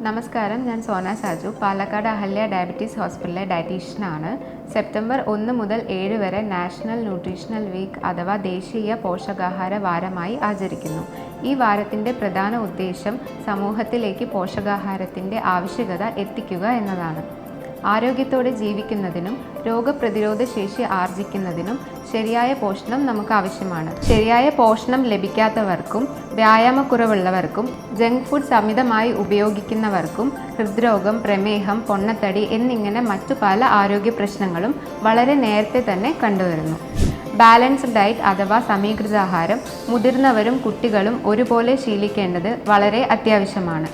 നമസ്കാരം, ഞാൻ സോന സാജു. പാലക്കാട് അഹല്യ ഡയബറ്റീസ് ഹോസ്പിറ്റലിലെ ഡയറ്റീഷ്യനാണ്. സെപ്റ്റംബർ 1 മുതൽ 7 വരെ നാഷണൽ ന്യൂട്രീഷണൽ വീക്ക് അഥവാ ദേശീയ പോഷകാഹാര വാരമായി ആചരിക്കുന്നു. ഈ വാരത്തിൻ്റെ പ്രധാന ഉദ്ദേശം സമൂഹത്തിലേക്ക് പോഷകാഹാരത്തിൻ്റെ ആവശ്യകത എത്തിക്കുക എന്നതാണ്. ആരോഗ്യത്തോടെ ജീവിക്കുന്നതിനും രോഗപ്രതിരോധ ശേഷി ആർജിക്കുന്നതിനും ശരിയായ പോഷണം നമുക്ക് ആവശ്യമാണ്. ശരിയായ പോഷണം ലഭിക്കാത്തവർക്കും വ്യായാമക്കുറവുള്ളവർക്കും ജങ്ക് ഫുഡ്സ് അമിതമായി ഉപയോഗിക്കുന്നവർക്കും ഹൃദ്രോഗം, പ്രമേഹം, പൊണ്ണത്തടി എന്നിങ്ങനെ മറ്റു പല ആരോഗ്യ പ്രശ്നങ്ങളും വളരെ നേരത്തെ തന്നെ കണ്ടുവരുന്നു. ബാലൻസ്ഡ് ഡയറ്റ് അഥവാ സമീകൃതാഹാരം മുതിർന്നവരും കുട്ടികളും ഒരുപോലെ ശീലിക്കേണ്ടത് വളരെ അത്യാവശ്യമാണ്.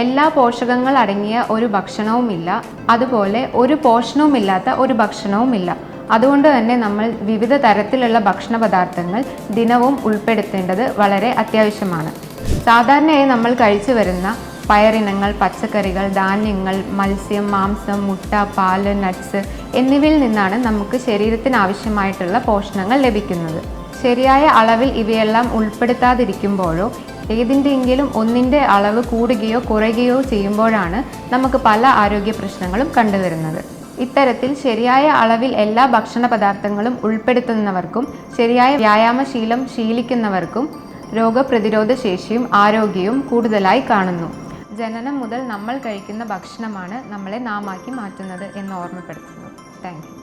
എല്ലാ പോഷകങ്ങൾ അടങ്ങിയ ഒരു ഭക്ഷണവുമില്ല, അതുപോലെ ഒരു പോഷണവുമില്ലാത്ത ഒരു ഭക്ഷണവുമില്ല. അതുകൊണ്ട് തന്നെ നമ്മൾ വിവിധ തരത്തിലുള്ള ഭക്ഷണ പദാർത്ഥങ്ങൾ ദിനവും ഉൾപ്പെടുത്തേണ്ടത് വളരെ അത്യാവശ്യമാണ്. സാധാരണയായി നമ്മൾ കഴിച്ചു വരുന്ന പയറിനങ്ങൾ, പച്ചക്കറികൾ, ധാന്യങ്ങൾ, മത്സ്യം, മാംസം, മുട്ട, പാല്, നട്ട്സ് എന്നിവയിൽ നിന്നാണ് നമുക്ക് ശരീരത്തിന് ആവശ്യമായിട്ടുള്ള പോഷണങ്ങൾ ലഭിക്കുന്നത്. ശരിയായ അളവിൽ ഇവയെല്ലാം ഉൾപ്പെടുത്താതിരിക്കുമ്പോഴോ ഏതിൻ്റെയെങ്കിലും ഒന്നിൻ്റെ അളവ് കൂടുകയോ കുറയുകയോ ചെയ്യുമ്പോഴാണ് നമുക്ക് പല ആരോഗ്യ പ്രശ്നങ്ങളും കണ്ടുവരുന്നത്. ഇത്തരത്തിൽ ശരിയായ അളവിൽ എല്ലാ ഭക്ഷണ പദാർത്ഥങ്ങളും ഉൾപ്പെടുത്തുന്നവർക്കും ശരിയായ വ്യായാമശീലം ശീലിക്കുന്നവർക്കും രോഗപ്രതിരോധ ശേഷിയും ആരോഗ്യവും കൂടുതലായി കാണുന്നു. ജനനം മുതൽ നമ്മൾ കഴിക്കുന്ന ഭക്ഷണമാണ് നമ്മളെ നാമാക്കി മാറ്റുന്നത് എന്ന് ഓർമ്മപ്പെടുത്തുന്നു. Thank you.